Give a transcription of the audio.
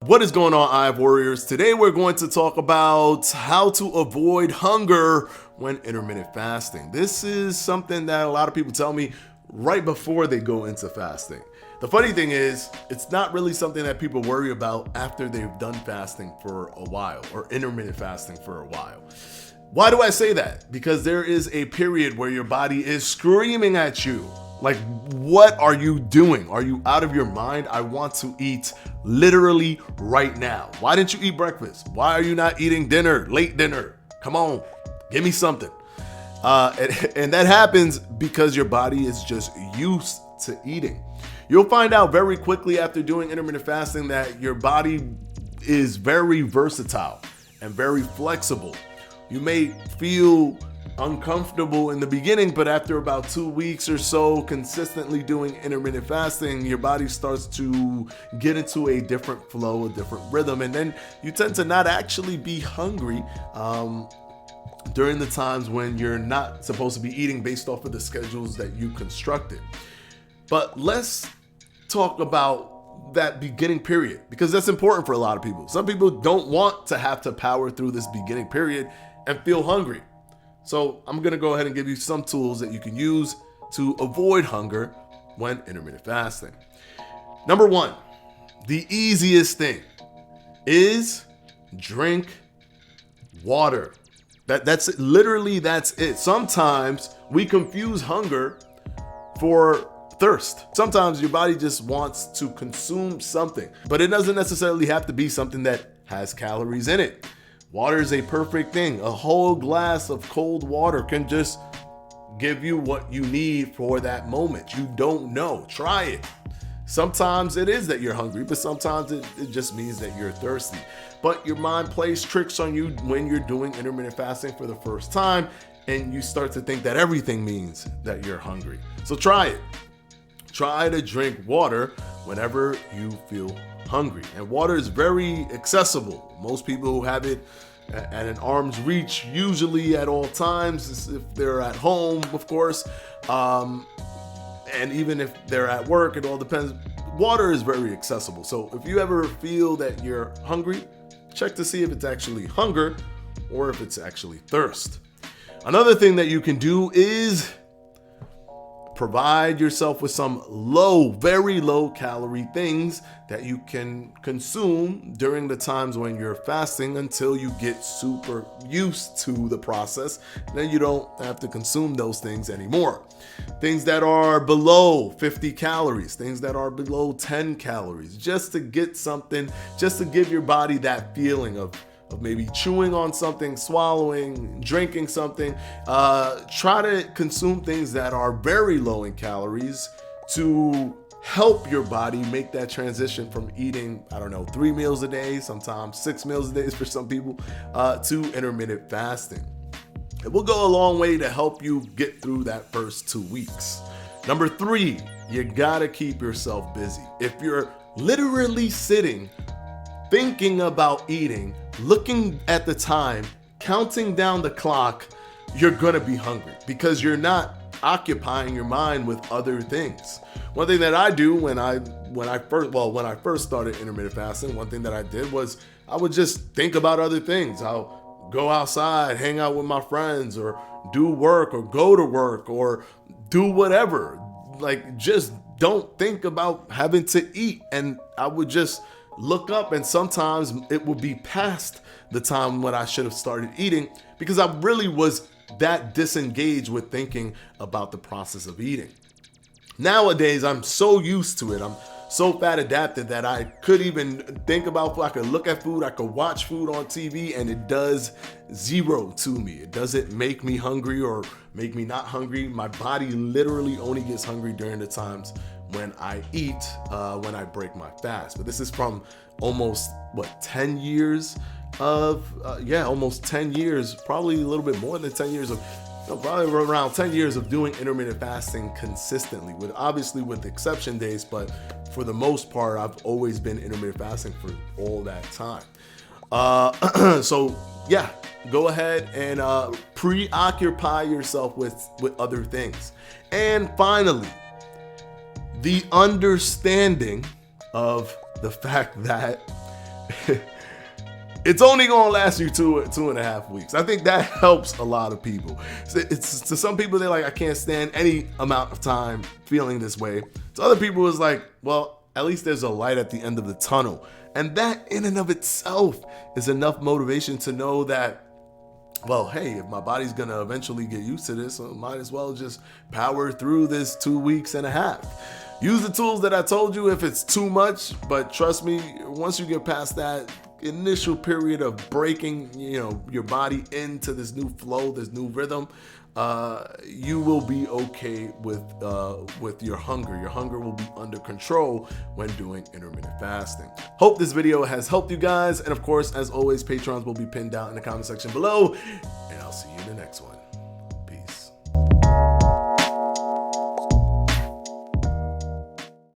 What is going on, IF Warriors? Today we're going to talk about how to avoid hunger when intermittent fasting. This is something that a lot of people tell me right before they go into fasting. The funny thing is, it's not really something that people worry about after they've done fasting for a while or intermittent fasting for a while. Why do I say that? Because there is a period where your body is screaming at you. Like, what are you doing? Are you out of your mind? I want to eat literally right now. Why didn't you eat breakfast? Why are you not eating dinner, late dinner? Come on, give me something. And that happens because your body is just used to eating. You'll find out very quickly after doing intermittent fasting that your body is very versatile and very flexible. You may feel uncomfortable in the beginning, but after about 2 weeks or so consistently doing intermittent fasting, your body starts to get into a different flow, a different rhythm, and then you tend to not actually be hungry during the times when you're not supposed to be eating based off of the schedules that you constructed. But let's talk about that beginning period, because that's important for a lot of people. Some people don't want to have to power through this beginning period and feel hungry. So I'm going to go ahead and give you some tools that you can use to avoid hunger when intermittent fasting. Number one, the easiest thing is drink water. That's it. Sometimes we confuse hunger for thirst. Sometimes your body just wants to consume something, but it doesn't necessarily have to be something that has calories in it. Water is a perfect thing. A whole glass of cold water can just give you what you need for that moment. You don't know. Try it. Sometimes it is that you're hungry, but sometimes it just means that you're thirsty. But your mind plays tricks on you when you're doing intermittent fasting for the first time, and you start to think that everything means that you're hungry. So try it. Try to drink water whenever you feel hungry. And water is very accessible. Most people who have it at an arm's reach, usually at all times, if they're at home, of course, and even if they're at work, it all depends. Water is very accessible. So if you ever feel that you're hungry, check to see if it's actually hunger or if it's actually thirst. Another thing that you can do is provide yourself with some very low calorie things that you can consume during the times when you're fasting until you get super used to the process. Then you don't have to consume those things anymore. Things that are below 50 calories, things that are below 10 calories, just to get something, just to give your body that feeling of maybe chewing on something, swallowing, drinking something. Try to consume things that are very low in calories to help your body make that transition from eating, 3 meals a day, sometimes 6 meals a day for some people, to intermittent fasting. It will go a long way to help you get through that first 2 weeks. Number 3, you gotta keep yourself busy. If you're literally sitting, thinking about eating, looking at the time, counting down the clock, you're gonna be hungry because you're not occupying your mind with other things. One thing that I do when I first started intermittent fasting, one thing that I did was I would just think about other things. I'll go outside, hang out with my friends, or do work, or go to work, or do whatever. Like, just don't think about having to eat. And I would just look up, and sometimes it would be past the time when I should have started eating because I really was that disengaged with thinking about the process of eating. Nowadays, I'm so used to it. I'm so fat adapted that I could even think about food. I could look at food, I could watch food on TV, and it does zero to me. It doesn't make me hungry or make me not hungry. My body literally only gets hungry during the times when I eat, when I break my fast. But this is from almost 10 years of almost 10 years, probably a little bit more than 10 years of probably around 10 years of doing intermittent fasting consistently, with exception days, but for the most part I've always been intermittent fasting for all that time. So yeah, go ahead and preoccupy yourself with other things. And finally, the understanding of the fact that it's only gonna last you 2.5 weeks. I think that helps a lot of people. It's to some people, they're like, I can't stand any amount of time feeling this way. To other people, it's like, well, at least there's a light at the end of the tunnel. And that in and of itself is enough motivation to know that, well, hey, if my body's gonna eventually get used to this, I might as well just power through this 2.5 weeks. Use the tools that I told you if it's too much, but trust me, once you get past that initial period of breaking, your body into this new flow, this new rhythm, you will be okay with your hunger. Your hunger will be under control when doing intermittent fasting. Hope this video has helped you guys, and of course, as always, Patrons will be pinned down in the comment section below, and I'll see you in the next one.